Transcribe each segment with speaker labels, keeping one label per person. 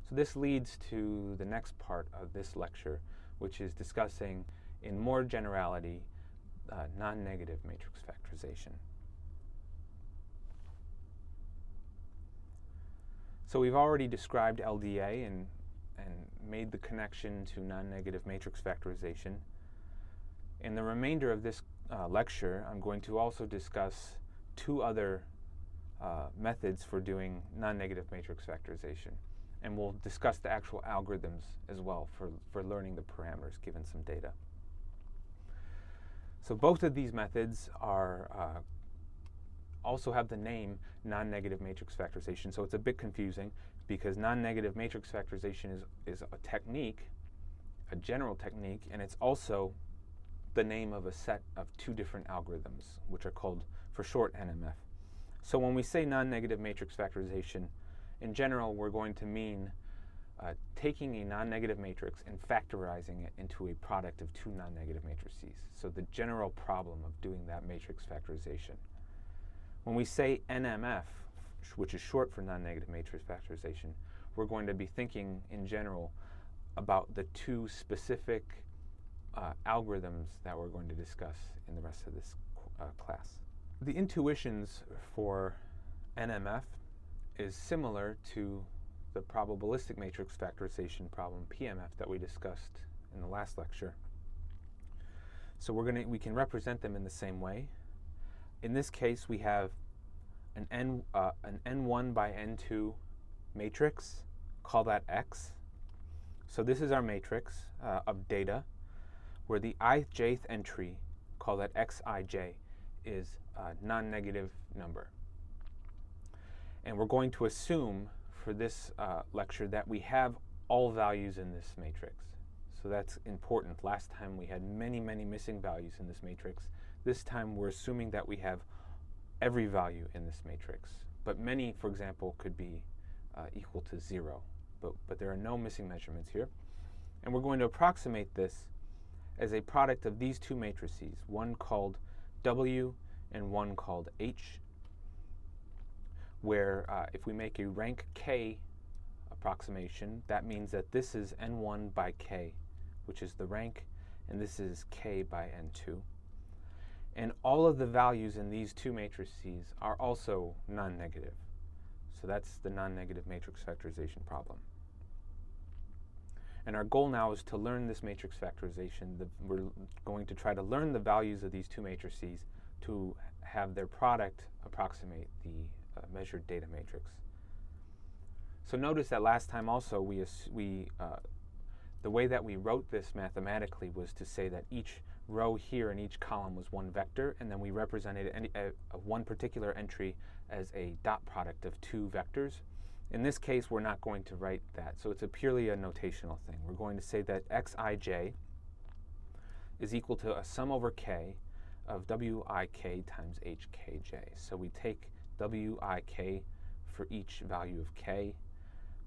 Speaker 1: So this leads to the next part of this lecture, which is discussing in more generality non-negative matrix factorization. So we've already described LDA and made the connection to non-negative matrix factorization. In the remainder of this lecture, I'm going to also discuss two other methods for doing non-negative matrix factorization. And we'll discuss the actual algorithms as well for learning the parameters given some data. So both of these methods are also have the name non-negative matrix factorization. So it's a bit confusing because non-negative matrix factorization is a technique, a general technique, and it's also the name of a set of two different algorithms, which are called, for short, NMF. So when we say non-negative matrix factorization, in general, we're going to mean taking a non-negative matrix and factorizing it into a product of two non-negative matrices. So the general problem of doing that matrix factorization. When we say NMF, which is short for non-negative matrix factorization, we're going to be thinking in general about the two specific algorithms that we're going to discuss in the rest of this class. The intuitions for NMF is similar to the probabilistic matrix factorization problem, PMF, that we discussed in the last lecture. So we can represent them in the same way. In this case, we have an N1 by N2 matrix. Call that X. So this is our matrix of data, where the ijth entry, call that Xij, is a non-negative number. And we're going to assume for this lecture that we have all values in this matrix. So that's important. Last time we had many, many missing values in this matrix. This time we're assuming that we have every value in this matrix. But many, for example, could be equal to 0. But there are no missing measurements here. And we're going to approximate this as a product of these two matrices, one called W and one called H, where if we make a rank K approximation, that means that this is N1 by K, which is the rank, and this is K by N2. And all of the values in these two matrices are also non-negative. So that's the non-negative matrix factorization problem. And our goal now is to learn this matrix factorization. We're going to try to learn the values of these two matrices to have their product approximate the measured data matrix. So notice that last time also the way that we wrote this mathematically was to say that each row here in each column was one vector, and then we represented one particular entry as a dot product of two vectors. In this case, we're not going to write that, so it's purely a notational thing. We're going to say that Xij is equal to a sum over k of Wik times Hkj. So we take Wik for each value of k.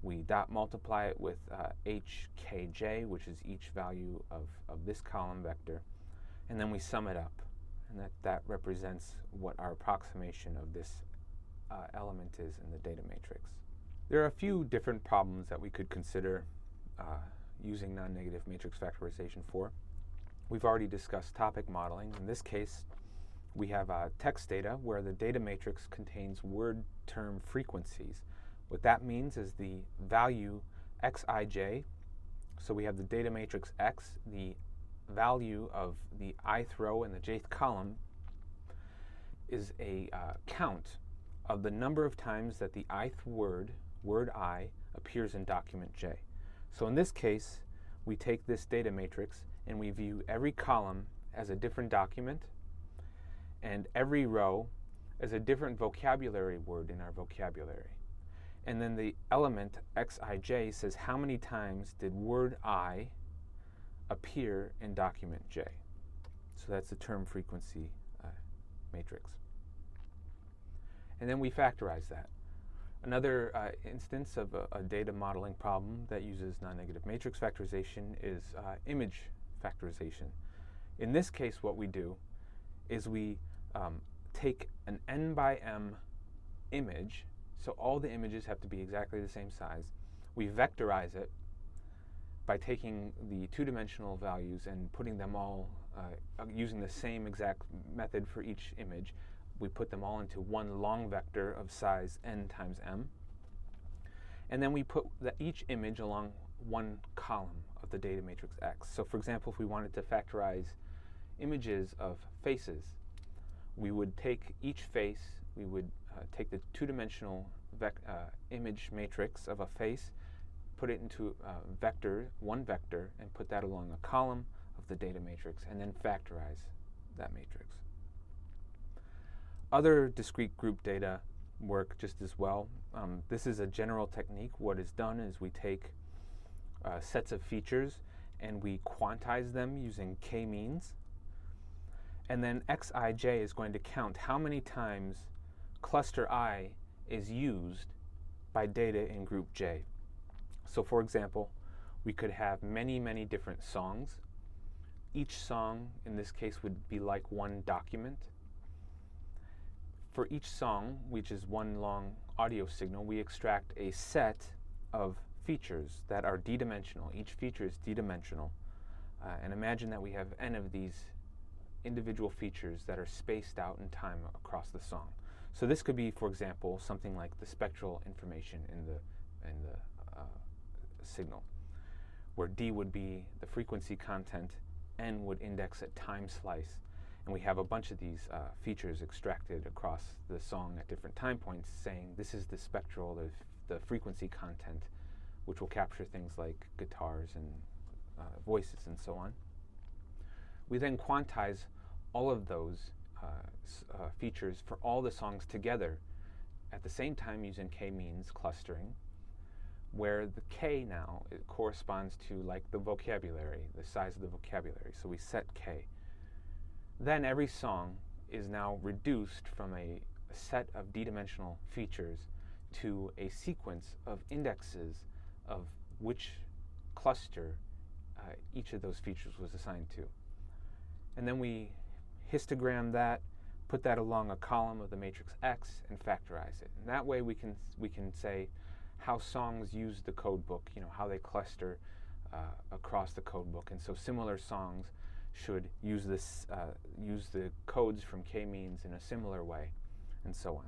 Speaker 1: We dot multiply it with Hkj, which is each value of this column vector. And then we sum it up. And that represents what our approximation of this element is in the data matrix. There are a few different problems that we could consider using non-negative matrix factorization for. We've already discussed topic modeling. In this case, we have text data where the data matrix contains word term frequencies. What that means is the value Xij, so we have the data matrix X, the value of the ith row and the jth column is a count of the number of times that the ith word I, appears in document J. So in this case, we take this data matrix and we view every column as a different document and every row as a different vocabulary word in our vocabulary. And then the element Xij says how many times did word I appear in document J. So that's the term frequency matrix. And then we factorize that. Another instance of a data modeling problem that uses non-negative matrix factorization is image factorization. In this case, what we do is we take an n by m image, so all the images have to be exactly the same size. We vectorize it by taking the two-dimensional values and putting them all, using the same exact method for each image. We put them all into one long vector of size n times m. And then we put each image along one column of the data matrix X. So for example, if we wanted to factorize images of faces, we would take each face, we would take the two-dimensional image matrix of a face, put it into one vector, and put that along a column of the data matrix, and then factorize that matrix. Other discrete group data work just as well. This is a general technique. What is done is we take sets of features and we quantize them using k-means, and then xij is going to count how many times cluster I is used by data in group J. So for example, we could have many, many different songs. Each song, in this case, would be like one document. For each song, which is one long audio signal, we extract a set of features that are d-dimensional. Each feature is d-dimensional. And imagine that we have n of these individual features that are spaced out in time across the song. So this could be, for example, something like the spectral information in the signal, where d would be the frequency content, n would index a time slice, and we have a bunch of these features extracted across the song at different time points, saying this is the spectral, the frequency content, which will capture things like guitars and voices and so on. We then quantize all of those features for all the songs together at the same time using k-means clustering, where the k now it corresponds to like the vocabulary, the size of the vocabulary. So we set k. Then every song is now reduced from a set of d-dimensional features to a sequence of indexes of which cluster each of those features was assigned to. And then we histogram that, put that along a column of the matrix X, and factorize it. And that way we can say how songs use the code book, how they cluster across the code book. And so similar songs should use the codes from k-means in a similar way, and so on.